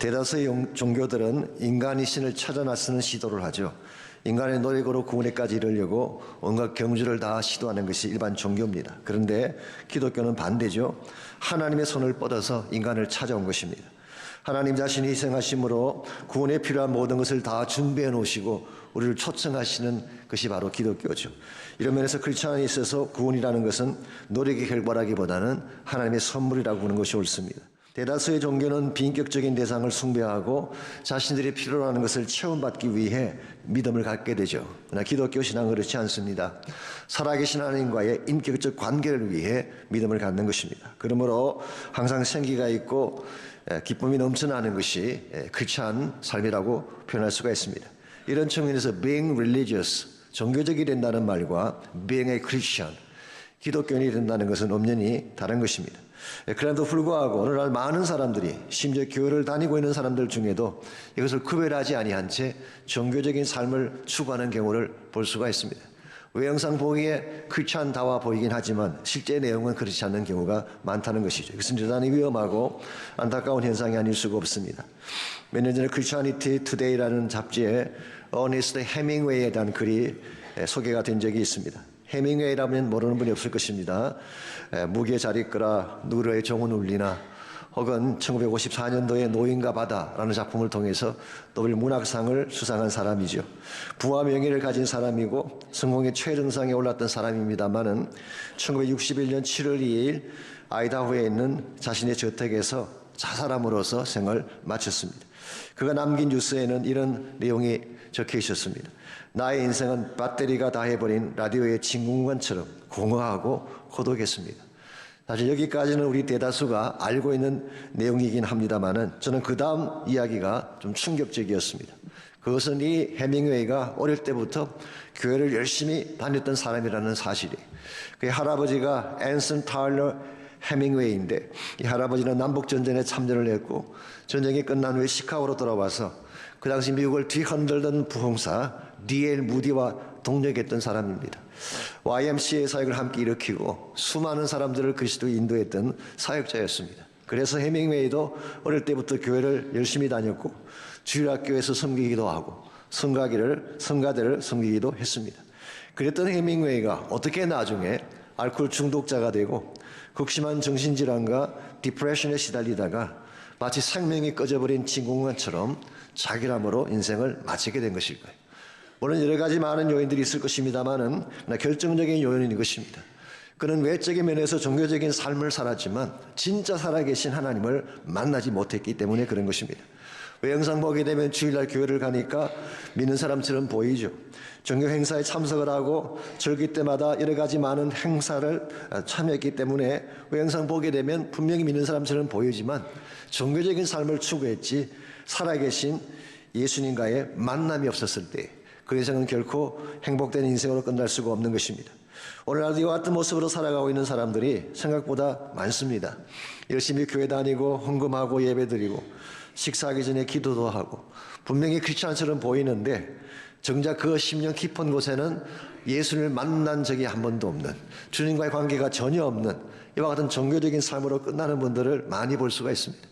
대다수의 종교들은 인간이 신을 찾아 나서는 시도를 하죠. 인간의 노력으로 구원에까지 이르려고 온갖 경주를 다 시도하는 것이 일반 종교입니다. 그런데 기독교는 반대죠. 하나님의 손을 뻗어서 인간을 찾아온 것입니다. 하나님 자신이 희생하심으로 구원에 필요한 모든 것을 다 준비해 놓으시고 우리를 초청하시는 것이 바로 기독교죠. 이런 면에서 크리스천에 있어서 구원이라는 것은 노력의 결과라기보다는 하나님의 선물이라고 보는 것이 옳습니다. 대다수의 종교는 비인격적인 대상을 숭배하고 자신들이 필요로 하는 것을 체험받기 위해 믿음을 갖게 되죠. 그러나 기독교 신앙은 그렇지 않습니다. 살아계신 하나님과의 인격적 관계를 위해 믿음을 갖는 것입니다. 그러므로 항상 생기가 있고 기쁨이 넘쳐나는 것이 크리스천 삶이라고 표현할 수가 있습니다. 이런 측면에서 being religious, 종교적이 된다는 말과 being a Christian, 기독교인이 된다는 것은 엄연히 다른 것입니다. 그럼에도 불구하고 오늘날 많은 사람들이 심지어 교회를 다니고 있는 사람들 중에도 이것을 구별하지 아니한 채 종교적인 삶을 추구하는 경우를 볼 수가 있습니다. 외형상 보기에 크리스찬다워 보이긴 하지만 실제 내용은 그렇지 않는 경우가 많다는 것이죠. 이것은 대단히 위험하고 안타까운 현상이 아닐 수가 없습니다. 몇 년 전에 Christianity Today라는 잡지에 어네스트 해밍웨이에 대한 글이 소개가 된 적이 있습니다. 해밍웨이라면 모르는 분이 없을 것입니다. 무게 잘 이끌어 누르의 종은 울리나 혹은 1954년도에 노인과 바다라는 작품을 통해서 노벨 문학상을 수상한 사람이죠. 부와 명예를 가진 사람이고 성공의 최정상에 올랐던 사람입니다마는 1961년 7월 2일 아이다호에 있는 자신의 저택에서 자살함으로써 생을 마쳤습니다. 그가 남긴 뉴스에는 이런 내용이 적혀 있었습니다. 나의 인생은 배터리가 다해버린 라디오의 진공관처럼 공허하고 고독했습니다. 사실 여기까지는 우리 대다수가 알고 있는 내용이긴 합니다만은 저는 그 다음 이야기가 좀 충격적이었습니다. 그것은 이 해밍웨이가 어릴 때부터 교회를 열심히 다녔던 사람이라는 사실이에요. 그의 할아버지가 앤슨 타일러 해밍웨이인데 이 할아버지는 남북전쟁에 참전을 했고 전쟁이 끝난 후에 시카고로 돌아와서 그 당시 미국을 뒤흔들던 부흥사 D.L. 무디와 동력했던 사람입니다. YMCA 사역을 함께 일으키고 수많은 사람들을 그리스도에 인도했던 사역자였습니다. 그래서 해밍웨이도 어릴 때부터 교회를 열심히 다녔고 주일학교에서 섬기기도 하고 성가대를 섬기기도 했습니다. 그랬던 해밍웨이가 어떻게 나중에 알코올 중독자가 되고 극심한 정신질환과 디프레션에 시달리다가 마치 생명이 꺼져버린 진공관처럼 자결함으로 인생을 마치게 된 것일까요? 물론 여러 가지 많은 요인들이 있을 것입니다만은 결정적인 요인은 이것입니다. 그는 외적인 면에서 종교적인 삶을 살았지만 진짜 살아계신 하나님을 만나지 못했기 때문에 그런 것입니다. 외형상 보게 되면 주일날 교회를 가니까 믿는 사람처럼 보이죠. 종교 행사에 참석을 하고 절기 때마다 여러 가지 많은 행사를 참여했기 때문에 외형상 보게 되면 분명히 믿는 사람처럼 보이지만 종교적인 삶을 추구했지 살아계신 예수님과의 만남이 없었을 때 그 인생은 결코 행복된 인생으로 끝날 수가 없는 것입니다. 오늘날도 이와 같은 모습으로 살아가고 있는 사람들이 생각보다 많습니다. 열심히 교회 다니고 헌금하고 예배드리고 식사하기 전에 기도도 하고 분명히 크리스찬처럼 보이는데 정작 그 심령 깊은 곳에는 예수를 만난 적이 한 번도 없는 주님과의 관계가 전혀 없는 이와 같은 종교적인 삶으로 끝나는 분들을 많이 볼 수가 있습니다.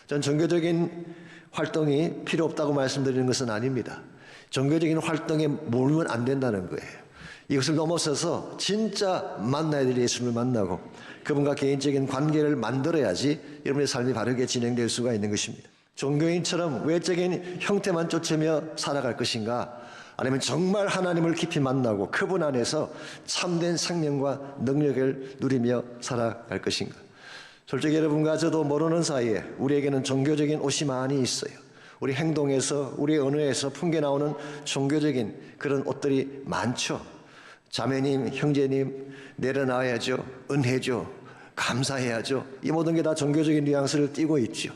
전 종교적인 활동이 필요 없다고 말씀드리는 것은 아닙니다. 종교적인 활동에 몰면 안 된다는 거예요. 이것을 넘어서서 진짜 만나야 될 예수를 만나고 그분과 개인적인 관계를 만들어야지 여러분의 삶이 바르게 진행될 수가 있는 것입니다. 종교인처럼 외적인 형태만 쫓으며 살아갈 것인가? 아니면 정말 하나님을 깊이 만나고 그분 안에서 참된 생명과 능력을 누리며 살아갈 것인가? 솔직히 여러분과 저도 모르는 사이에 우리에게는 종교적인 옷이 많이 있어요. 우리 행동에서 우리 언어에서 풍겨나오는 종교적인 그런 옷들이 많죠. 자매님, 형제님 내려놔야죠. 은혜죠. 감사해야죠. 이 모든 게 다 종교적인 뉘앙스를 띠고 있죠.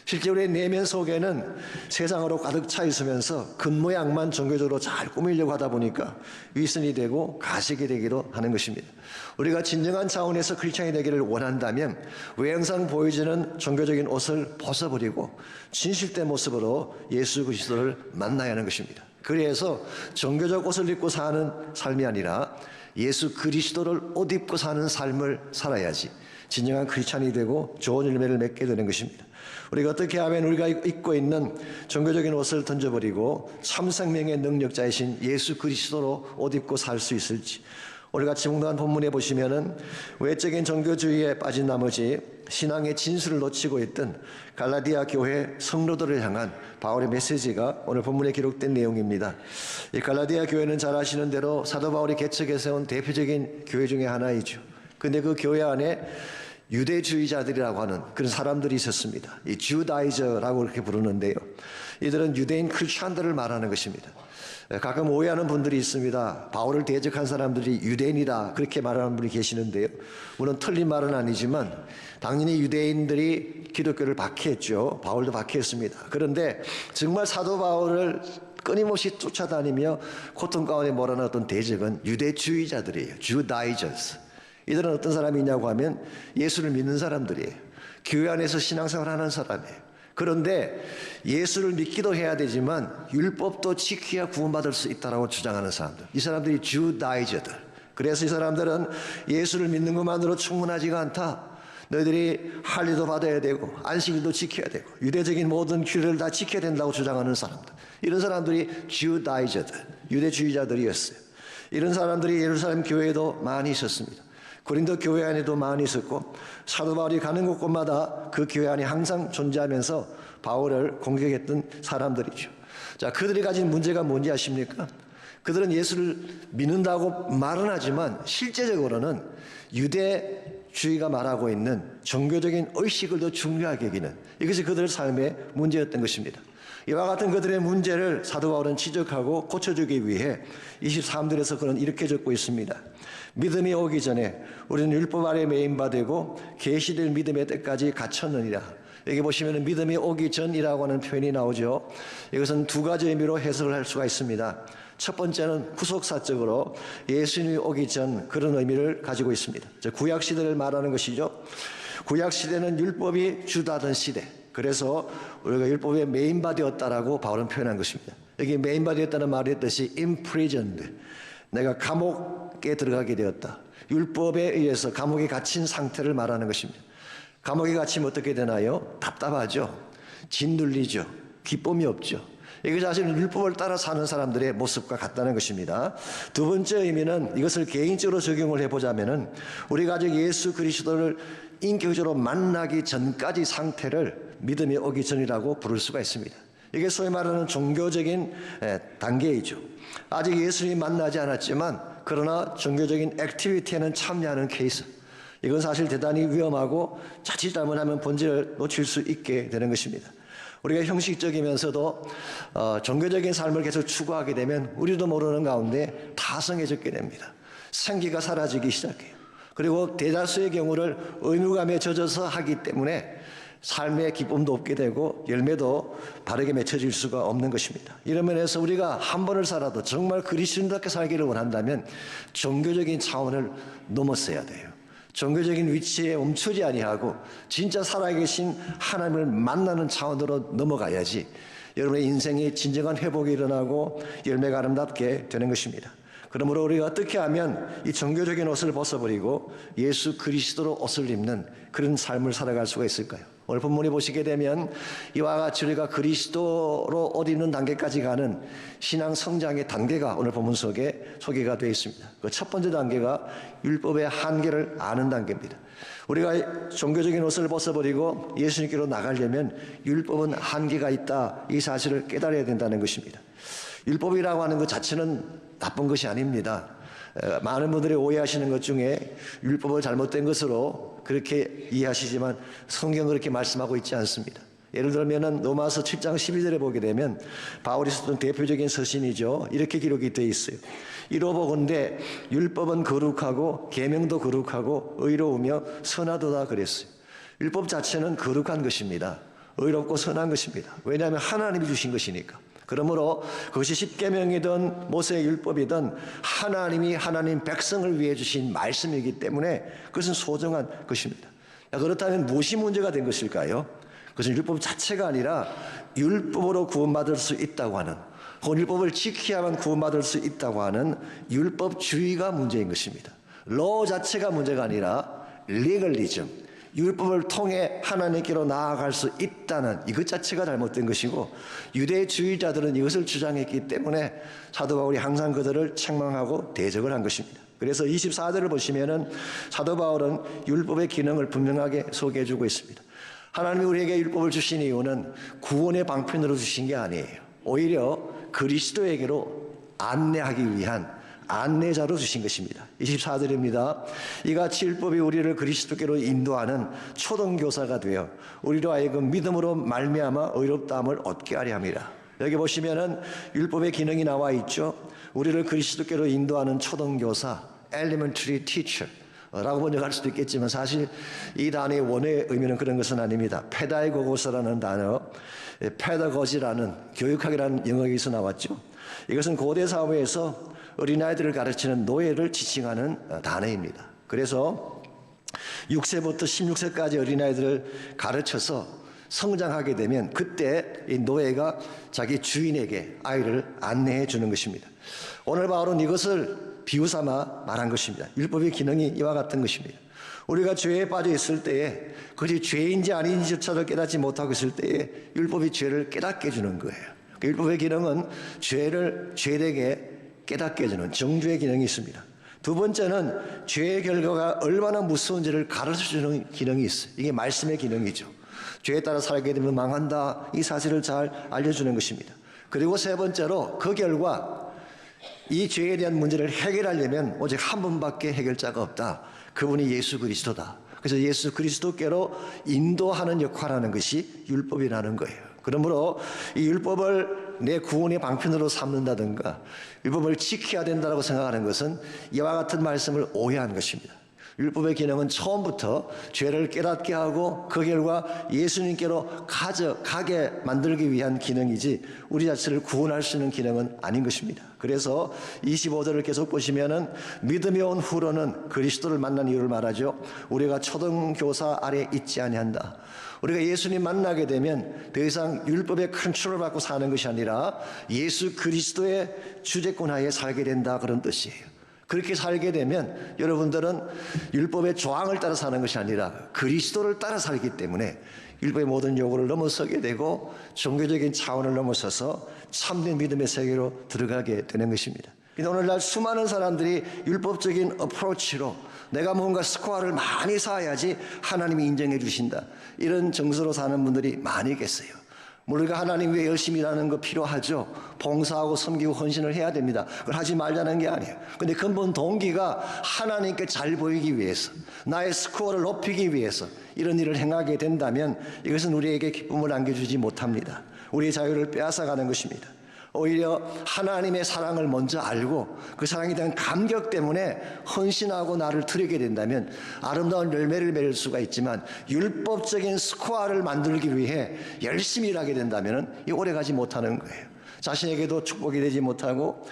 실제 우리의 내면 속에는 세상으로 가득 차 있으면서 겉모양만 종교적으로 잘 꾸미려고 하다 보니까 위선이 되고 가식이 되기도 하는 것입니다. 우리가 진정한 차원에서 크리스찬이 되기를 원한다면 외형상 보이지는 종교적인 옷을 벗어버리고 진실된 모습으로 예수 그리스도를 만나야 하는 것입니다. 그래서 종교적 옷을 입고 사는 삶이 아니라 예수 그리스도를 옷 입고 사는 삶을 살아야지 진정한 크리스찬이 되고 좋은 열매를 맺게 되는 것입니다. 우리가 어떻게 하면 우리가 입고 있는 종교적인 옷을 던져버리고 참 생명의 능력자이신 예수 그리스도로 옷 입고 살 수 있을지, 오늘같이 묵상한 본문에 보시면은 외적인 종교주의에 빠진 나머지 신앙의 진수를 놓치고 있던 갈라디아 교회 성도들을 향한 바울의 메시지가 오늘 본문에 기록된 내용입니다. 이 갈라디아 교회는 잘 아시는 대로 사도 바울이 개척해 세운 대표적인 교회 중에 하나이죠. 근데 그 교회 안에 유대주의자들이라고 하는 그런 사람들이 있었습니다. 이 주다이저라고 그렇게 부르는데요. 이들은 유대인 크리스찬들을 말하는 것입니다. 가끔 오해하는 분들이 있습니다. 바울을 대적한 사람들이 유대인이다 그렇게 말하는 분이 계시는데요. 물론 틀린 말은 아니지만 당연히 유대인들이 기독교를 박해했죠. 바울도 박해했습니다. 그런데 정말 사도 바울을 끊임없이 쫓아다니며 고통 가운데 몰아넣었던 대적은 유대주의자들이에요. 주다이저스. 이들은 어떤 사람이냐고 하면 예수를 믿는 사람들이에요. 교회 안에서 신앙생활을 하는 사람이에요. 그런데 예수를 믿기도 해야 되지만 율법도 지켜야 구원받을 수 있다고 주장하는 사람들. 이 사람들이 주다이저들. 그래서 이 사람들은 예수를 믿는 것만으로 충분하지가 않다. 너희들이 할례도 받아야 되고 안식일도 지켜야 되고 유대적인 모든 규례를 다 지켜야 된다고 주장하는 사람들. 이런 사람들이 주다이저들, 유대주의자들이었어요. 이런 사람들이 예루살렘 교회에도 많이 있었습니다. 고린도 교회 안에도 많이 있었고 사도 바울이 가는 곳곳마다 그 교회 안에 항상 존재하면서 바울을 공격했던 사람들이죠. 자, 그들이 가진 문제가 뭔지 아십니까? 그들은 예수를 믿는다고 말은 하지만 실제적으로는 유대주의가 말하고 있는 종교적인 의식을 더 중요하게 여기는 이것이 그들의 삶의 문제였던 것입니다. 이와 같은 그들의 문제를 사도 바울은 지적하고 고쳐주기 위해 23절에서 그는 이렇게 적고 있습니다. 믿음이 오기 전에 우리는 율법 아래 매인바 되고 계시될 믿음의 때까지 갇혔느니라. 여기 보시면 믿음이 오기 전이라고 하는 표현이 나오죠. 이것은 두 가지 의미로 해석을 할 수가 있습니다. 첫 번째는 후속사적으로 예수님이 오기 전 그런 의미를 가지고 있습니다. 구약 시대를 말하는 것이죠. 구약 시대는 율법이 주다던 시대. 그래서 우리가 율법의 메인바 되었다라고 바울은 표현한 것입니다. 여기 메인바 되었다는 말의 뜻이 imprisoned. 내가 감옥에 들어가게 되었다. 율법에 의해서 감옥에 갇힌 상태를 말하는 것입니다. 감옥에 갇히면 어떻게 되나요? 답답하죠. 짓눌리죠. 기쁨이 없죠. 이게 사실은 율법을 따라 사는 사람들의 모습과 같다는 것입니다. 두 번째 의미는 이것을 개인적으로 적용을 해보자면은 우리가 아직 예수 그리스도를 인격적으로 만나기 전까지 상태를 믿음이 오기 전이라고 부를 수가 있습니다. 이게 소위 말하는 종교적인 단계이죠. 아직 예수님 만나지 않았지만 그러나 종교적인 액티비티에는 참여하는 케이스. 이건 사실 대단히 위험하고 자칫 잘못하면 본질을 놓칠 수 있게 되는 것입니다. 우리가 형식적이면서도 종교적인 삶을 계속 추구하게 되면 우리도 모르는 가운데 타성해졌게 됩니다. 생기가 사라지기 시작해요. 그리고 대다수의 경우를 의무감에 젖어서 하기 때문에 삶의 기쁨도 없게 되고 열매도 바르게 맺혀질 수가 없는 것입니다. 이런 면에서 우리가 한 번을 살아도 정말 그리스도인답게 살기를 원한다면 종교적인 차원을 넘었어야 돼요. 종교적인 위치에 멈추지 아니하고 진짜 살아계신 하나님을 만나는 차원으로 넘어가야지 여러분의 인생에 진정한 회복이 일어나고 열매가 아름답게 되는 것입니다. 그러므로 우리가 어떻게 하면 이 종교적인 옷을 벗어버리고 예수 그리스도로 옷을 입는 그런 삶을 살아갈 수가 있을까요? 오늘 본문에 보시게 되면 이와 같이 우리가 그리스도로 옷 입는 단계까지 가는 신앙 성장의 단계가 오늘 본문 속에 소개가 되어 있습니다. 그 첫 번째 단계가 율법의 한계를 아는 단계입니다. 우리가 종교적인 옷을 벗어버리고 예수님께로 나가려면 율법은 한계가 있다. 이 사실을 깨달아야 된다는 것입니다. 율법이라고 하는 것 자체는 나쁜 것이 아닙니다. 많은 분들이 오해하시는 것 중에 율법을 잘못된 것으로 그렇게 이해하시지만 성경은 그렇게 말씀하고 있지 않습니다. 예를 들면 로마서 7장 12절에 보게 되면 바울이 썼던 대표적인 서신이죠. 이렇게 기록이 되어 있어요. 이로보건대 율법은 거룩하고 계명도 거룩하고 의로우며 선하도다 그랬어요. 율법 자체는 거룩한 것입니다. 의롭고 선한 것입니다. 왜냐하면 하나님이 주신 것이니까. 그러므로 그것이 십계명이든 모세의 율법이든 하나님이 하나님 백성을 위해 주신 말씀이기 때문에 그것은 소중한 것입니다. 그렇다면 무엇이 문제가 된 것일까요? 그것은 율법 자체가 아니라 율법으로 구원받을 수 있다고 하는 혹은 율법을 지켜야만 구원받을 수 있다고 하는 율법주의가 문제인 것입니다. 로 자체가 문제가 아니라 리걸리즘, 율법을 통해 하나님께로 나아갈 수 있다는 이것 자체가 잘못된 것이고, 유대주의자들은 이것을 주장했기 때문에 사도 바울이 항상 그들을 책망하고 대적을 한 것입니다. 그래서 24절을 보시면은 사도 바울은 율법의 기능을 분명하게 소개해주고 있습니다. 하나님이 우리에게 율법을 주신 이유는 구원의 방편으로 주신 게 아니에요. 오히려 그리스도에게로 안내하기 위한 안내자로 주신 것입니다. 24절입니다. 이같이 율법이 우리를 그리스도께로 인도하는 초등교사가 되어 우리로 하여금 믿음으로 말미암아 의롭다함을 얻게 하려 함이라. 여기 보시면은 율법의 기능이 나와 있죠. 우리를 그리스도께로 인도하는 초등교사, elementary teacher 라고 번역할 수도 있겠지만, 사실 이 단어의 원의 의미는 그런 것은 아닙니다. 페다이고고스라는 단어, 페다거지라는 교육학이라는 영어에서 나왔죠. 이것은 고대 사회에서 어린아이들을 가르치는 노예를 지칭하는 단어입니다. 그래서 6세부터 16세까지 어린아이들을 가르쳐서 성장하게 되면 그때 이 노예가 자기 주인에게 아이를 안내해 주는 것입니다. 오늘 바울은 이것을 비유삼아 말한 것입니다. 율법의 기능이 이와 같은 것입니다. 우리가 죄에 빠져 있을 때에 그것이 죄인지 아닌지조차도 깨닫지 못하고 있을 때에 율법이 죄를 깨닫게 해주는 거예요. 율법의 기능은 죄를 죄되게 깨닫게 해주는 정죄의 기능이 있습니다. 두 번째는 죄의 결과가 얼마나 무서운지를 가르쳐주는 기능이 있어요. 이게 말씀의 기능이죠. 죄에 따라 살게 되면 망한다, 이 사실을 잘 알려주는 것입니다. 그리고 세 번째로 그 결과 이 죄에 대한 문제를 해결하려면 오직 한 분밖에 해결자가 없다. 그분이 예수 그리스도다. 그래서 예수 그리스도께로 인도하는 역할을 하는 것이 율법이라는 거예요. 그러므로 이 율법을 내 구원의 방편으로 삼는다든가 율법을 지켜야 된다고 생각하는 것은 이와 같은 말씀을 오해한 것입니다. 율법의 기능은 처음부터 죄를 깨닫게 하고 그 결과 예수님께로 가게 만들기 위한 기능이지 우리 자체를 구원할 수 있는 기능은 아닌 것입니다. 그래서 25절을 계속 보시면은 믿음이 온 후로는 그리스도를 만난 이유를 말하죠. 우리가 초등교사 아래 있지 아니한다. 우리가 예수님 만나게 되면 더 이상 율법의 컨트롤을 받고 사는 것이 아니라 예수 그리스도의 주재권 하에 살게 된다, 그런 뜻이에요. 그렇게 살게 되면 여러분들은 율법의 조항을 따라 사는 것이 아니라 그리스도를 따라 살기 때문에 율법의 모든 요구를 넘어서게 되고 종교적인 차원을 넘어서서 참된 믿음의 세계로 들어가게 되는 것입니다. 오늘날 수많은 사람들이 율법적인 어프로치로 내가 뭔가 스코어를 많이 쌓아야지 하나님이 인정해 주신다, 이런 정서로 사는 분들이 많이 계세요. 우리가 하나님 위해 열심히 일하는 거 필요하죠. 봉사하고 섬기고 헌신을 해야 됩니다. 그걸 하지 말자는 게 아니에요. 근데 근본 동기가 하나님께 잘 보이기 위해서, 나의 스코어를 높이기 위해서 이런 일을 행하게 된다면 이것은 우리에게 기쁨을 안겨주지 못합니다. 우리의 자유를 빼앗아가는 것입니다. 오히려 하나님의 사랑을 먼저 알고 그 사랑에 대한 감격 때문에 헌신하고 나를 드리게 된다면 아름다운 열매를 맺을 수가 있지만, 율법적인 스코어를 만들기 위해 열심히 일하게 된다면 오래가지 못하는 거예요. 자신에게도 축복이 되지 못하고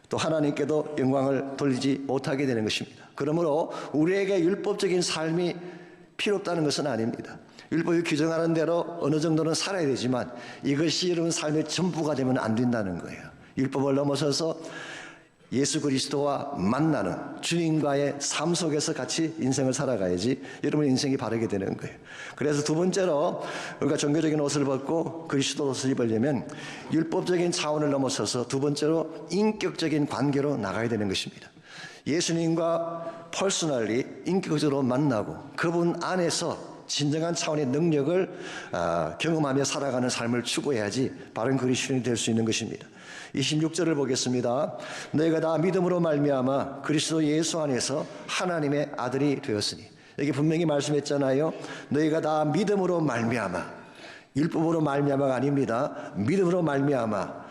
또 하나님께도 영광을 돌리지 못하게 되는 것입니다. 그러므로 우리에게 율법적인 삶이 필요 없다는 것은 아닙니다. 율법이 규정하는 대로 어느 정도는 살아야 되지만 이것이 여러분 삶의 전부가 되면 안 된다는 거예요. 율법을 넘어서서 예수 그리스도와 만나는 주님과의 삶 속에서 같이 인생을 살아가야지 여러분 인생이 바르게 되는 거예요. 그래서 두 번째로 우리가 종교적인 옷을 벗고 그리스도 옷을 입으려면 율법적인 차원을 넘어서서 두 번째로 인격적인 관계로 나가야 되는 것입니다. 예수님과 퍼스널리 인격적으로 만나고 그분 안에서 진정한 차원의 능력을 경험하며 살아가는 삶을 추구해야지 바른 그리스도인이 될 수 있는 것입니다. 26절을 보겠습니다. 너희가 다 믿음으로 말미암아 그리스도 예수 안에서 하나님의 아들이 되었으니, 여기 분명히 말씀했잖아요. 너희가 다 믿음으로 말미암아, 율법으로 말미암아가 아닙니다. 믿음으로 말미암아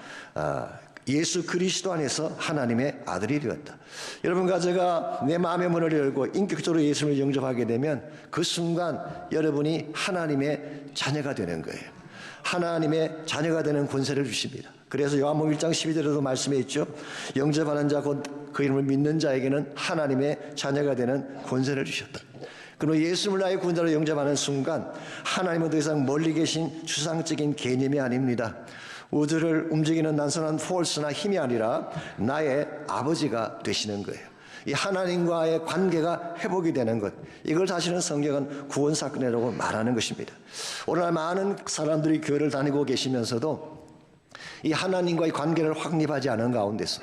예수 그리스도 안에서 하나님의 아들이 되었다. 여러분과 제가 내 마음의 문을 열고 인격적으로 예수를 영접하게 되면 그 순간 여러분이 하나님의 자녀가 되는 거예요. 하나님의 자녀가 되는 권세를 주십니다. 그래서 요한복음 1장 12절에도 말씀해 있죠. 영접하는 자 곧 그 이름을 믿는 자에게는 하나님의 자녀가 되는 권세를 주셨다. 그리고 예수를 나의 구원자로 영접하는 순간 하나님은 더 이상 멀리 계신 추상적인 개념이 아닙니다. 우주를 움직이는 단순한 포스나 힘이 아니라 나의 아버지가 되시는 거예요. 이 하나님과의 관계가 회복이 되는 것, 이걸 사실은 성경은 구원 사건이라고 말하는 것입니다. 오늘날 많은 사람들이 교회를 다니고 계시면서도 이 하나님과의 관계를 확립하지 않은 가운데서,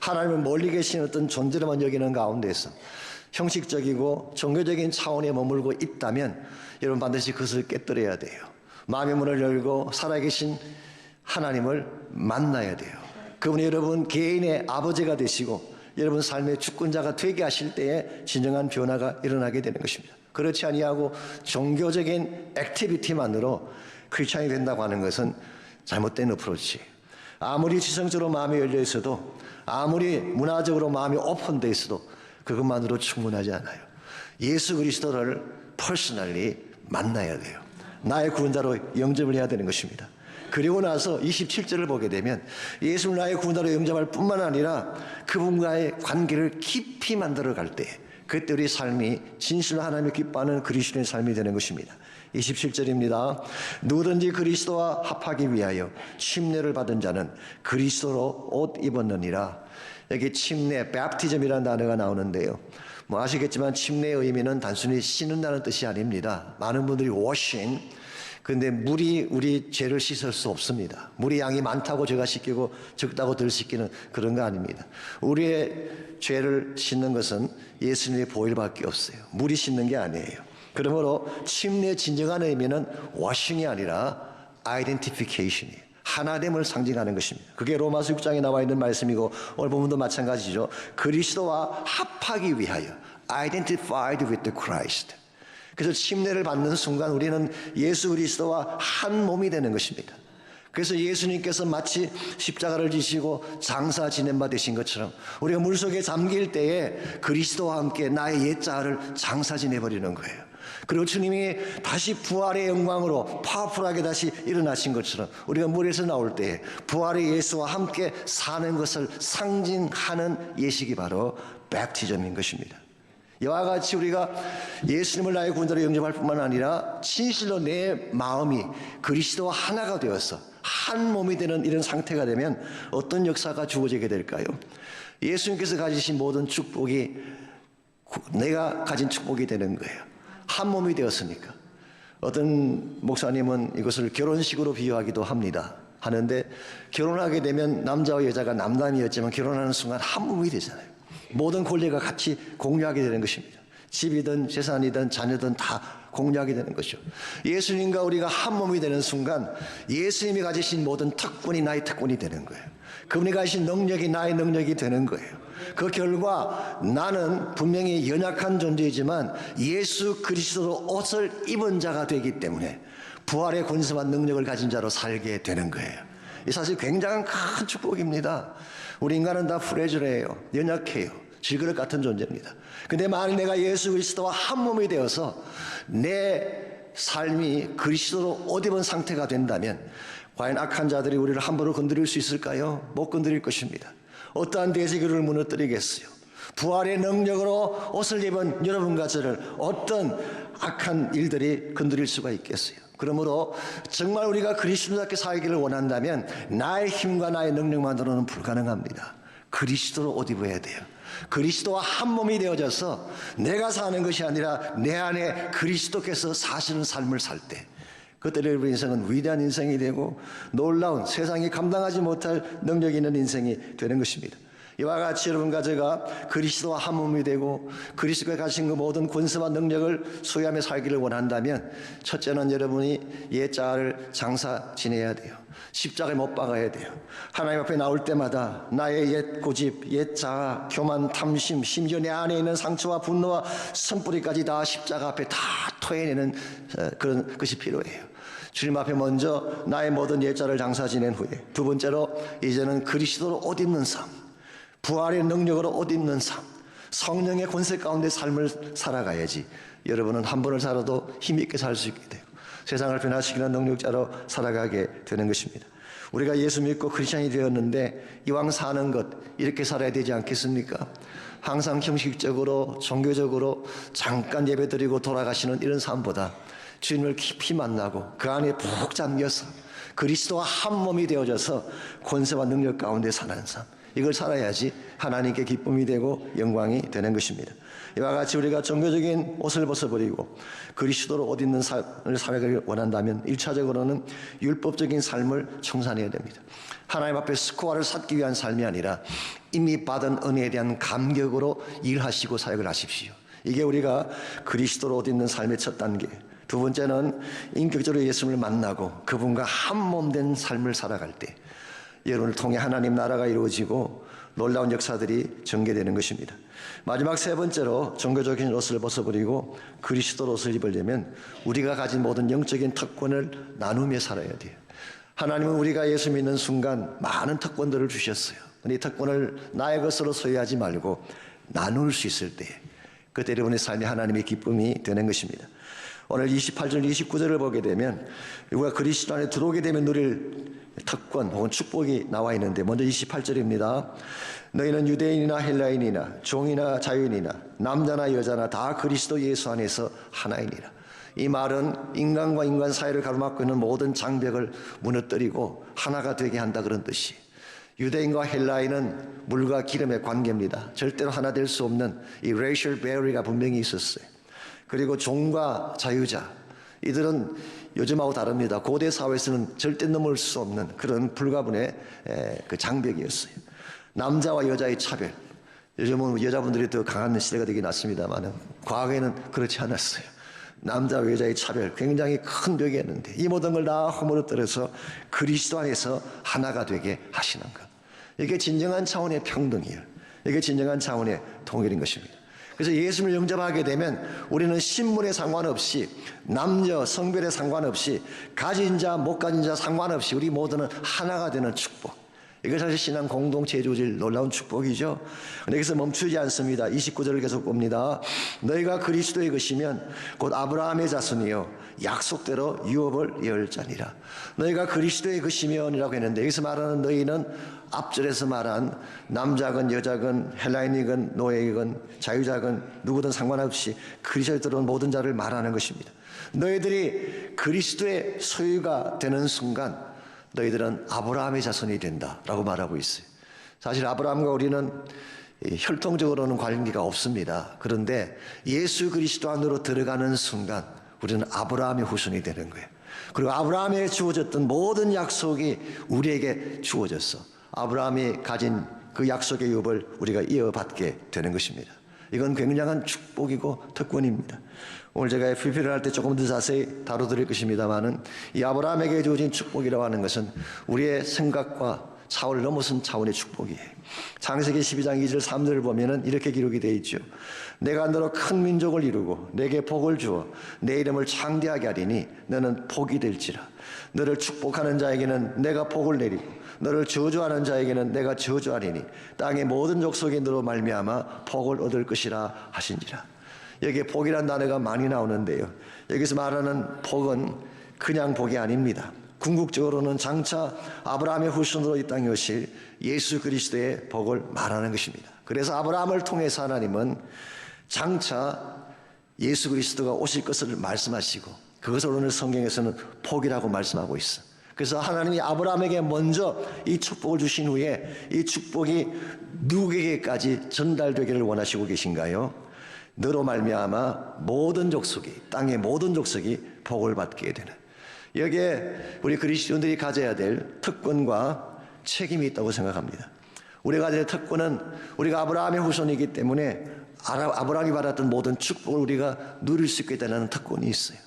하나님을 멀리 계신 어떤 존재로만 여기는 가운데서 형식적이고 종교적인 차원에 머물고 있다면 여러분 반드시 그것을 깨뜨려야 돼요. 마음의 문을 열고 살아계신 하나님을 만나야 돼요. 그분이 여러분 개인의 아버지가 되시고 여러분 삶의 주권자가 되게 하실 때에 진정한 변화가 일어나게 되는 것입니다. 그렇지 아니하고 종교적인 액티비티만으로 크리스찬이 된다고 하는 것은 잘못된 어프로치. 아무리 지성적으로 마음이 열려 있어도, 아무리 문화적으로 마음이 오픈되어 있어도 그것만으로 충분하지 않아요. 예수 그리스도를 퍼스널리 만나야 돼요. 나의 구원자로 영접을 해야 되는 것입니다. 그리고 나서 27절을 보게 되면 예수를 나의 구원자로 영접할 뿐만 아니라 그분과의 관계를 깊이 만들어갈 때, 그때 우리 삶이 진실로 하나님을 기뻐하는 그리스도의 삶이 되는 것입니다. 27절입니다. 누구든지 그리스도와 합하기 위하여 침례를 받은 자는 그리스도로 옷 입었느니라. 여기 침례, baptism이라는 단어가 나오는데요. 아시겠지만 침례의 의미는 단순히 씻는다는 뜻이 아닙니다. 많은 분들이 washing, 근데 물이 우리 죄를 씻을 수 없습니다. 물의 양이 많다고 죄가 씻기고 적다고 덜 씻기는 그런 거 아닙니다. 우리의 죄를 씻는 것은 예수님의 보혈밖에 없어요. 물이 씻는 게 아니에요. 그러므로 침례의 진정한 의미는 washing이 아니라 identification이에요. 하나됨을 상징하는 것입니다. 그게 로마서 6장에 나와 있는 말씀이고 오늘 본문도 마찬가지죠. 그리스도와 합하기 위하여 identified with the Christ. 그래서 침례를 받는 순간 우리는 예수 그리스도와 한 몸이 되는 것입니다. 그래서 예수님께서 마치 십자가를 지시고 장사 지낸 바 되신 것처럼 우리가 물속에 잠길 때에 그리스도와 함께 나의 옛자를 장사 지내버리는 거예요. 그리고 주님이 다시 부활의 영광으로 파워풀하게 다시 일어나신 것처럼 우리가 물에서 나올 때에 부활의 예수와 함께 사는 것을 상징하는 예식이 바로 뵙티즘인 것입니다. 이와 같이 우리가 예수님을 나의 구원자로 영접할 뿐만 아니라 진실로 내 마음이 그리스도와 하나가 되어서 한 몸이 되는 이런 상태가 되면 어떤 역사가 주어지게 될까요? 예수님께서 가지신 모든 축복이 내가 가진 축복이 되는 거예요. 한 몸이 되었으니까. 어떤 목사님은 이것을 결혼식으로 비유하기도 합니다. 하는데 결혼하게 되면 남자와 여자가 남남이었지만 결혼하는 순간 한 몸이 되잖아요. 모든 권리가 같이 공유하게 되는 것입니다. 집이든 재산이든 자녀든 다 공유하게 되는 것이죠. 예수님과 우리가 한 몸이 되는 순간 예수님이 가지신 모든 특권이 나의 특권이 되는 거예요. 그분이 가지신 능력이 나의 능력이 되는 거예요. 그 결과 나는 분명히 연약한 존재이지만 예수 그리스도로 옷을 입은 자가 되기 때문에 부활의 권세와 능력을 가진 자로 살게 되는 거예요. 이 사실 굉장한 큰 축복입니다. 우리 인간은 다 프레즐해요. 연약해요. 질그릇 같은 존재입니다. 근데 만일 내가 예수 그리스도와 한 몸이 되어서 내 삶이 그리스도로 옷 입은 상태가 된다면 과연 악한 자들이 우리를 함부로 건드릴 수 있을까요? 못 건드릴 것입니다. 어떠한 대지기를 무너뜨리겠어요? 부활의 능력으로 옷을 입은 여러분과 저를 어떤 악한 일들이 건드릴 수가 있겠어요? 그러므로 정말 우리가 그리스도답게 살기를 원한다면 나의 힘과 나의 능력만으로는 불가능합니다. 그리스도로 옷 입어야 돼요. 그리스도와 한 몸이 되어져서 내가 사는 것이 아니라 내 안에 그리스도께서 사시는 삶을 살 때 그때 여러분 인생은 위대한 인생이 되고 놀라운 세상이 감당하지 못할 능력 있는 인생이 되는 것입니다. 이와 같이 여러분과 제가 그리스도와 한 몸이 되고 그리스도가 가신 그 모든 권세와 능력을 소유하며 살기를 원한다면 첫째는 여러분이 옛자를 장사 지내야 돼요. 십자가에 못 박아야 돼요. 하나님 앞에 나올 때마다 나의 옛 고집, 옛 자아, 교만, 탐심, 심지어 내 안에 있는 상처와 분노와 선뿌리까지 다 십자가 앞에 다 토해내는 그런 것이 필요해요. 주님 앞에 먼저 나의 모든 옛자를 장사 지낸 후에 두 번째로 이제는 그리스도로 옷 입는 삶, 부활의 능력으로 옷 입는 삶, 성령의 권세 가운데 삶을 살아가야지 여러분은 한 번을 살아도 힘있게 살 수 있게 되고 세상을 변화시키는 능력자로 살아가게 되는 것입니다. 우리가 예수 믿고 크리스찬이 되었는데 이왕 사는 것 이렇게 살아야 되지 않겠습니까? 항상 형식적으로 종교적으로 잠깐 예배드리고 돌아가시는 이런 삶보다 주님을 깊이 만나고 그 안에 푹 잠겨서 그리스도와 한 몸이 되어져서 권세와 능력 가운데 사는 삶. 이걸 살아야지 하나님께 기쁨이 되고 영광이 되는 것입니다. 이와 같이 우리가 종교적인 옷을 벗어버리고 그리스도로 옷 입는 삶을 살기를 원한다면 1차적으로는 율법적인 삶을 청산해야 됩니다. 하나님 앞에 스코어를 쌓기 위한 삶이 아니라 이미 받은 은혜에 대한 감격으로 일하시고 사역을 하십시오. 이게 우리가 그리스도로 옷 입는 삶의 첫 단계. 두 번째는 인격적으로 예수님을 만나고 그분과 한 몸 된 삶을 살아갈 때 여러분을 통해 하나님 나라가 이루어지고 놀라운 역사들이 전개되는 것입니다. 마지막 세 번째로 종교적인 옷을 벗어버리고 그리스도 옷을 입으려면 우리가 가진 모든 영적인 특권을 나누며 살아야 돼요. 하나님은 우리가 예수 믿는 순간 많은 특권들을 주셨어요. 이 특권을 나의 것으로 소유하지 말고 나눌 수 있을 때 그때 여러분의 삶이 하나님의 기쁨이 되는 것입니다. 오늘 28절 29절을 보게 되면 우리가 그리스도 안에 들어오게 되면 누릴 특권 혹은 축복이 나와 있는데 먼저 28절입니다. 너희는 유대인이나 헬라인이나 종이나 자유인이나 남자나 여자나 다 그리스도 예수 안에서 하나이니라. 이 말은 인간과 인간 사이를 가로막고 있는 모든 장벽을 무너뜨리고 하나가 되게 한다 그런 뜻이. 유대인과 헬라인은 물과 기름의 관계입니다. 절대로 하나 될 수 없는 이 racial barrier가 분명히 있었어요. 그리고 종과 자유자, 이들은 요즘하고 다릅니다. 고대 사회에서는 절대 넘을 수 없는 그런 불가분의 그 장벽이었어요. 남자와 여자의 차별. 요즘은 여자분들이 더 강한 시대가 되긴 났습니다만 과거에는 그렇지 않았어요. 남자와 여자의 차별, 굉장히 큰 벽이었는데 이 모든 걸 다 허물어뜨려서 그리스도 안에서 하나가 되게 하시는 것. 이게 진정한 차원의 평등이에요. 이게 진정한 차원의 통일인 것입니다. 그래서 예수님을 영접하게 되면 우리는 신분에 상관없이 남녀 성별에 상관없이 가진 자 못 가진 자 상관없이 우리 모두는 하나가 되는 축복. 이게 사실 신앙 공동체에 주어질 놀라운 축복이죠. 여기서 멈추지 않습니다. 29절을 계속 봅니다. 너희가 그리스도의 것이면 곧 아브라함의 자손이요 약속대로 유업을 이을 자니라. 너희가 그리스도의 것이면이라고 했는데 여기서 말하는 너희는 앞절에서 말한 남자건 여자건 헬라인이건 노예이건 자유자건 누구든 상관없이 그리스도에 들어온 모든 자를 말하는 것입니다. 너희들이 그리스도의 소유가 되는 순간 너희들은 아브라함의 자손이 된다라고 말하고 있어요. 사실 아브라함과 우리는 혈통적으로는 관계가 없습니다. 그런데 예수 그리스도 안으로 들어가는 순간 우리는 아브라함의 후손이 되는 거예요. 그리고 아브라함에게 주어졌던 모든 약속이 우리에게 주어졌어. 아브라함이 가진 그 약속의 유업을 우리가 이어받게 되는 것입니다. 이건 굉장한 축복이고 특권입니다. 오늘 제가 PP를 할 때 조금 더 자세히 다뤄드릴 것입니다만은 이 아브라함에게 주어진 축복이라고 하는 것은 우리의 생각과 차원을 넘어선 차원의 축복이에요. 창세기 12장 2절 3절을 보면은 이렇게 기록이 되어 있죠. 내가 너로 큰 민족을 이루고 내게 복을 주어 내 이름을 창대하게 하리니 너는 복이 될지라. 너를 축복하는 자에게는 내가 복을 내리고 너를 저주하는 자에게는 내가 저주하리니 땅의 모든 족속이 너로 말미암아 복을 얻을 것이라 하신지라. 여기에 복이라는 단어가 많이 나오는데요. 여기서 말하는 복은 그냥 복이 아닙니다. 궁극적으로는 장차 아브라함의 후손으로 이 땅에 오실 예수 그리스도의 복을 말하는 것입니다. 그래서 아브라함을 통해서 하나님은 장차 예수 그리스도가 오실 것을 말씀하시고 그것을 오늘 성경에서는 복이라고 말씀하고 있어. 그래서 하나님이 아브라함에게 먼저 이 축복을 주신 후에 이 축복이 누구에게까지 전달되기를 원하시고 계신가요? 너로 말미암아 모든 족속이 땅의 모든 족속이 복을 받게 되는, 여기에 우리 그리스도인들이 가져야 될 특권과 책임이 있다고 생각합니다. 우리가 가질 특권은 우리가 아브라함의 후손이기 때문에 아브라함이 받았던 모든 축복을 우리가 누릴 수 있게 되는 특권이 있어요.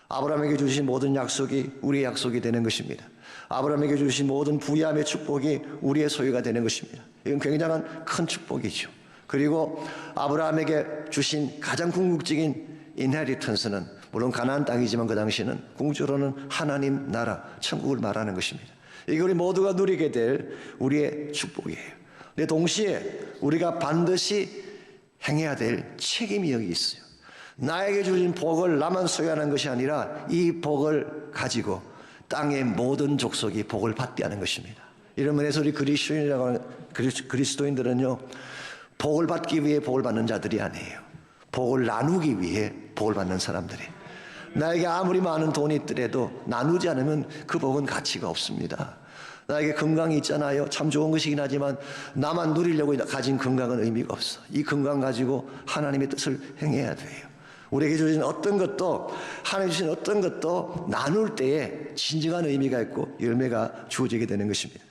아브라함에게 주신 모든 약속이 우리의 약속이 되는 것입니다. 아브라함에게 주신 모든 부유함의 축복이 우리의 소유가 되는 것입니다. 이건 굉장한 큰 축복이죠. 그리고 아브라함에게 주신 가장 궁극적인 인헤리턴스는 물론 가나안 땅이지만 그 당시에는 궁극적으로는 하나님 나라, 천국을 말하는 것입니다. 이게 우리 모두가 누리게 될 우리의 축복이에요. 근데 동시에 우리가 반드시 행해야 될 책임이 여기 있어요. 나에게 주신 복을 나만 소유하는 것이 아니라 이 복을 가지고 땅의 모든 족속이 복을 받게 하는 것입니다. 이런 면에서 우리 그리스도인들은요, 복을 받기 위해 복을 받는 자들이 아니에요. 복을 나누기 위해 복을 받는 사람들이에요. 나에게 아무리 많은 돈이 있더라도 나누지 않으면 그 복은 가치가 없습니다. 나에게 건강이 있잖아요. 참 좋은 것이긴 하지만 나만 누리려고 가진 건강은 의미가 없어. 이 건강 가지고 하나님의 뜻을 행해야 돼요. 우리에게 주신 어떤 것도, 하나님 주신 어떤 것도 나눌 때에 진정한 의미가 있고 열매가 주어지게 되는 것입니다.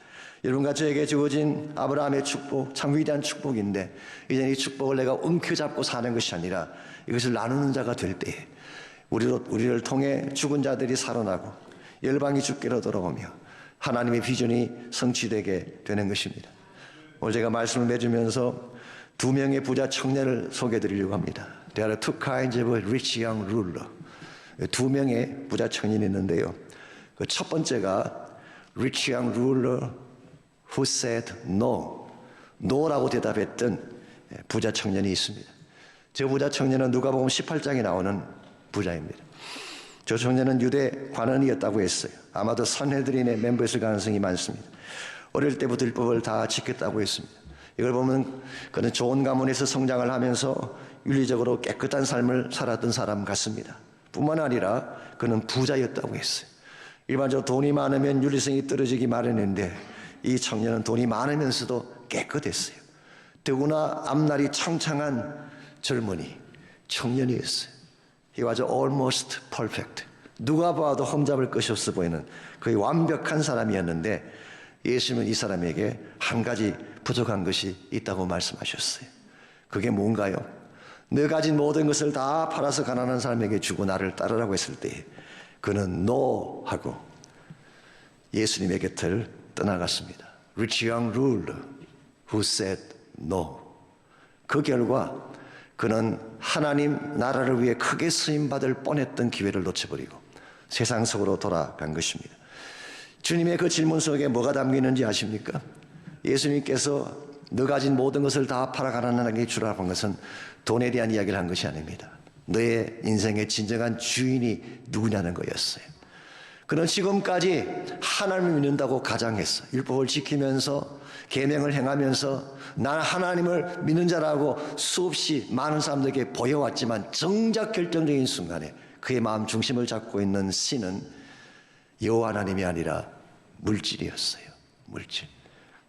여러분과 저에게 주어진 아브라함의 축복, 참 위대한 축복인데, 이제 이 축복을 내가 움켜잡고 사는 것이 아니라 이것을 나누는 자가 될 때에 우리를 통해 죽은 자들이 살아나고 열방이 주께로 돌아오며 하나님의 비전이 성취되게 되는 것입니다. 오늘 제가 말씀을 맺으면서 2명의 부자 청년을 소개해 드리려고 합니다. There are two kinds of rich young ruler. 2명의 부자 청년이 있는데요. 그 첫 번째가 rich young ruler who said no. no라고 대답했던 부자 청년이 있습니다. 저 부자 청년은 누가복음 18장에 나오는 부자입니다. 저 청년은 유대 관원이었다고 했어요. 아마도 산헤드린의 멤버였을 가능성이 많습니다. 어릴 때부터 율법을 다 지켰다고 했습니다. 이걸 보면 그는 좋은 가문에서 성장을 하면서 윤리적으로 깨끗한 삶을 살았던 사람 같습니다. 뿐만 아니라 그는 부자였다고 했어요. 일반적으로 돈이 많으면 윤리성이 떨어지기 마련인데 이 청년은 돈이 많으면서도 깨끗했어요. 더구나 앞날이 창창한 젊은이, 청년이었어요. He was almost perfect. 누가 봐도 흠잡을 것이 없어 보이는 거의 완벽한 사람이었는데 예수님은 이 사람에게 한 가지 부족한 것이 있다고 말씀하셨어요. 그게 뭔가요? 너 가진 모든 것을 다 팔아서 가난한 사람에게 주고 나를 따르라고 했을 때 그는 no 하고 예수님의 곁을 떠나갔습니다. Rich young ruler who said no. 그 결과 그는 하나님 나라를 위해 크게 쓰임받을 뻔했던 기회를 놓쳐버리고 세상 속으로 돌아간 것입니다. 주님의 그 질문 속에 뭐가 담기는지 아십니까? 예수님께서 너 가진 모든 것을 다 팔아 가난하게 주라고 한 것은 돈에 대한 이야기를 한 것이 아닙니다. 너의 인생의 진정한 주인이 누구냐는 거였어요. 그는 지금까지 하나님을 믿는다고 가장했어. 율법을 지키면서 계명을 행하면서 난 하나님을 믿는 자라고 수없이 많은 사람들에게 보여왔지만 정작 결정적인 순간에 그의 마음 중심을 잡고 있는 신은 여호와 하나님이 아니라 물질이었어요. 물질.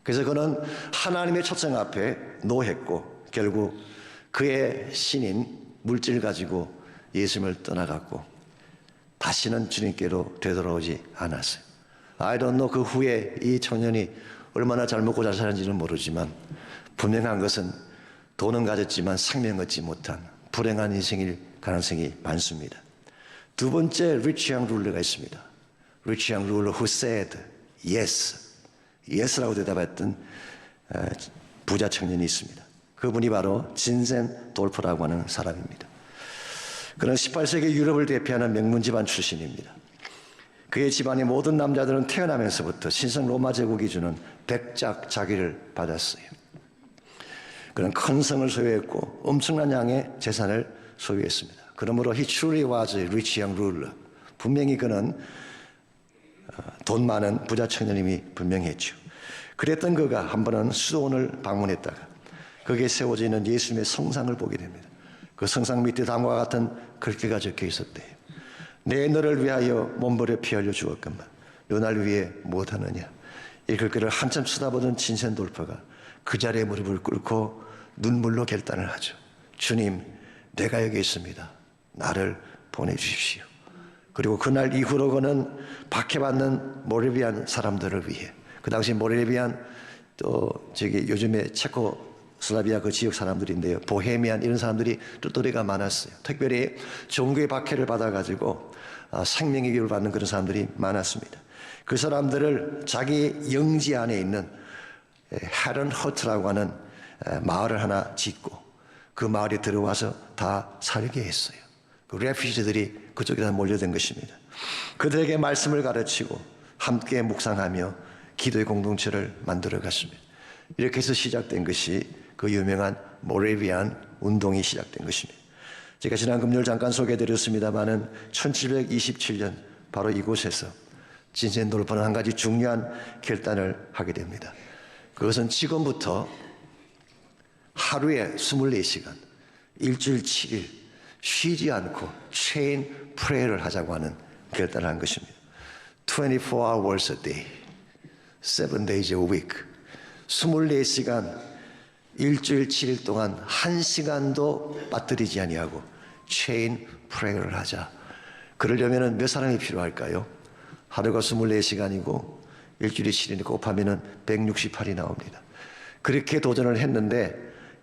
그래서 그는 하나님의 초청 앞에 노했고 결국 그의 신인 물질 가지고 예수님을 떠나갔고 다시는 주님께로 되돌아오지 않았어요. I don't know 그 후에 이 청년이 얼마나 잘 먹고 잘 사는지는 모르지만 분명한 것은 돈은 가졌지만 생명 얻지 못한 불행한 인생일 가능성이 많습니다. 두 번째 rich young ruler가 있습니다. rich young ruler who said yes. yes라고 대답했던 부자 청년이 있습니다. 그분이 바로 진센 돌프라고 하는 사람입니다. 그는 18세기 유럽을 대표하는 명문 집안 출신입니다. 그의 집안의 모든 남자들은 태어나면서부터 신성 로마 제국이 주는 백작 자기를 받았어요. 그는 큰 성을 소유했고 엄청난 양의 재산을 소유했습니다. 그러므로 he truly was a rich young ruler. 분명히 그는 돈 많은 부자 청년임이 분명했죠. 그랬던 그가 한 번은 수도원을 방문했다가 거기에 세워져 있는 예수님의 성상을 보게 됩니다. 그 성상 밑에 다음과 같은 글귀가 적혀 있었대요. 내 너를 위하여 몸버려 피 흘려 주었건만 너 날 위해 무엇하느냐. 이 글귀를 한참 쳐다보던 진센 돌파가 그 자리에 무릎을 꿇고 눈물로 결단을 하죠. 주님, 내가 여기 있습니다. 나를 보내주십시오. 그리고 그날 이후로 그는 박해받는 모라비안 사람들을 위해, 그 당시 모라비안 또 요즘에 체코슬라비아 그 지역 사람들인데요, 보헤미안 이런 사람들이 똘똘이가 많았어요. 특별히 종교의 박해를 받아가지고 생명의 기회를 받는 그런 사람들이 많았습니다. 그 사람들을 자기 영지 안에 있는 헤런허트라고 하는 마을을 하나 짓고 그 마을에 들어와서 다 살게 했어요. 그 레퓨지들이 그쪽에 다 몰려든 것입니다. 그들에게 말씀을 가르치고 함께 묵상하며 기도의 공동체를 만들어 갔습니다. 이렇게 해서 시작된 것이 그 유명한 모라비안 운동이 시작된 것입니다. 제가 지난 금요일 잠깐 소개해드렸습니다마는 1727년 바로 이곳에서 진센 돌파는 한 가지 중요한 결단을 하게 됩니다. 그것은 지금부터 하루에 24시간, 일주일 7일, 쉬지 않고 체인 프레이를 하자고 하는 결단을 한 것입니다. 24 hours a day, 7 days a week, 24시간 일주일 7일 동안 1시간도 빠뜨리지 아니하고 체인 프레이를 하자. 그러려면 몇 사람이 필요할까요? 하루가 24시간이고 일주일이 7일이 곱하면 168이 나옵니다. 그렇게 도전을 했는데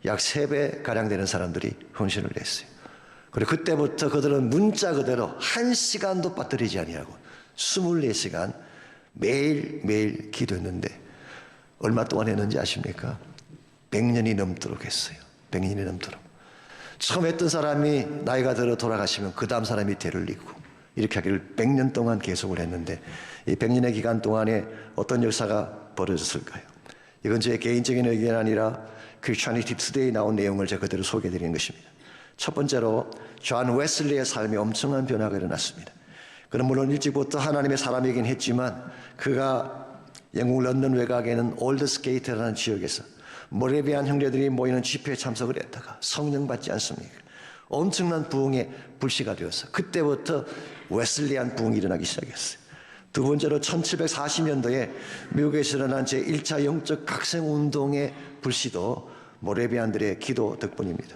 약 3배 가량 되는 사람들이 헌신을 했어요. 그리고 그때부터 그들은 문자 그대로 1시간도 빠뜨리지 아니하고 24시간 매일매일 기도했는데 얼마 동안 했는지 아십니까? 100년이 넘도록 했어요. 100년이 넘도록. 처음 했던 사람이 나이가 들어 돌아가시면 그 다음 사람이 대를 잇고 이렇게 하기를 100년 동안 계속을 했는데 이 100년의 기간 동안에 어떤 역사가 벌어졌을까요? 이건 제 개인적인 의견이 아니라 Christianity Today에 나온 내용을 제가 그대로 소개해드리는 것입니다. 첫 번째로 존 웨슬리의 삶에 엄청난 변화가 일어났습니다. 그는 물론 일찍부터 하나님의 사람이긴 했지만 그가 영국 런던 외곽에는 올드스게이트라는 지역에서 모레비안 형제들이 모이는 집회에 참석을 했다가 성령 받지 않습니까? 엄청난 부흥의 불씨가 되어서 그때부터 웨슬리안 부흥이 일어나기 시작했어요. 두 번째로 1740년도에 미국에서 일어난 제1차 영적 각성운동의 불씨도 모레비안들의 기도 덕분입니다.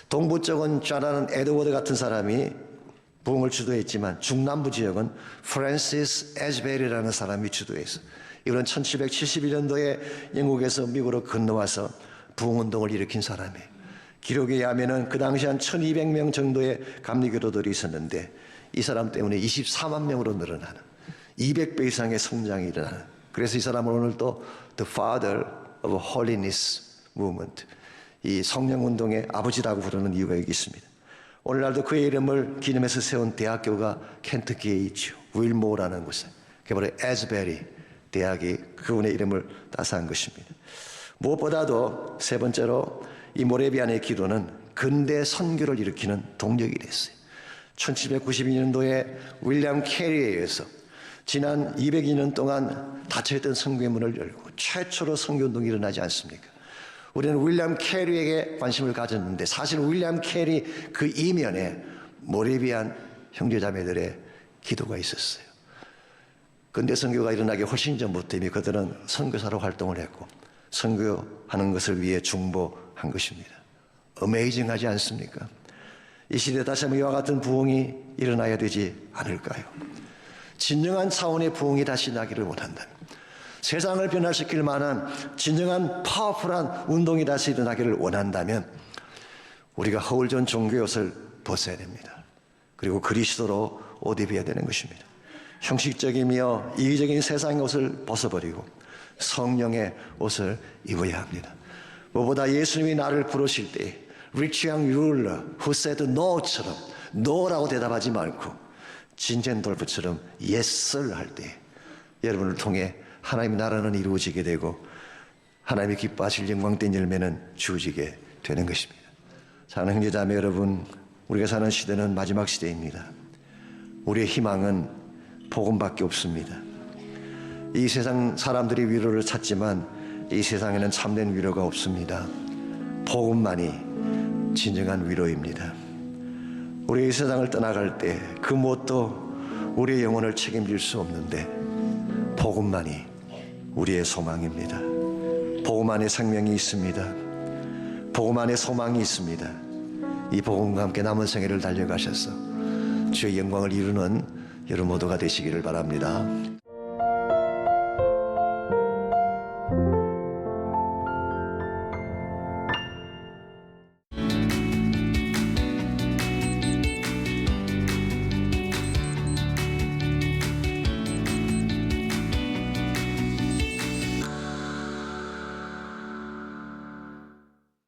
동부 쪽은 좌라는 에드워드 같은 사람이 부흥을 주도했지만 중남부 지역은 프랜시스 에즈베리라는 사람이 주도해서 이분은 1771년도에 영국에서 미국으로 건너와서 부흥운동을 일으킨 사람이에요. 기록에 의하면 그 당시 한 1200명 정도의 감리교도들이 있었는데 이 사람 때문에 24만 명으로 늘어나는 200배 이상의 성장이 일어나는, 그래서 이 사람을 오늘 또 The Father of Holiness Movement, 이 성령운동의 아버지라고 부르는 이유가 여기 있습니다. 오늘날도 그의 이름을 기념해서 세운 대학교가 켄터키에 있죠. 윌모어라는 곳에. 그게 바로 에즈베리 대학이 그분의 이름을 따서 한 것입니다. 무엇보다도 세 번째로 이 모레비안의 기도는 근대 선교를 일으키는 동력이 됐어요. 1792년도에 윌리엄 캐리에 의해서 지난 202년 동안 닫혀있던 선교의 문을 열고 최초로 선교운동이 일어나지 않습니까? 우리는 윌리엄 캐리에게 관심을 가졌는데 사실 윌리엄 캐리 그 이면에 모레비안 형제자매들의 기도가 있었어요. 근대 선교가 일어나기 훨씬 전부터 이미 그들은 선교사로 활동을 했고 선교하는 것을 위해 중보한 것입니다. 어메이징하지 않습니까? 이 시대에 다시 한번 이와 같은 부흥이 일어나야 되지 않을까요? 진정한 차원의 부흥이 다시 나기를 원한다면, 세상을 변화시킬 만한 진정한 파워풀한 운동이 다시 일어나기를 원한다면 우리가 허울전 종교의 옷을 벗어야 됩니다. 그리고 그리스도로 옷 입어야 되는 것입니다. 형식적이며 이기적인 세상의 옷을 벗어버리고 성령의 옷을 입어야 합니다. 무엇보다 예수님이 나를 부르실 때 Rich young ruler who said no처럼 no라고 대답하지 말고 진젠돌프처럼 yes sir 할 때 여러분을 통해 하나님의 나라는 이루어지게 되고 하나님이 기뻐하실 영광된 열매는 주어지게 되는 것입니다. 사랑하는 형제자매 여러분, 우리가 사는 시대는 마지막 시대입니다. 우리의 희망은 복음밖에 없습니다. 이 세상 사람들이 위로를 찾지만 이 세상에는 참된 위로가 없습니다. 복음만이 진정한 위로입니다. 우리 이 세상을 떠나갈 때 그 무엇도 우리의 영혼을 책임질 수 없는데 복음만이 우리의 소망입니다. 복음 안에 생명이 있습니다. 복음 안에 소망이 있습니다. 이 복음과 함께 남은 생애를 달려가셔서 주의 영광을 이루는 여러분 모두가 되시기를 바랍니다.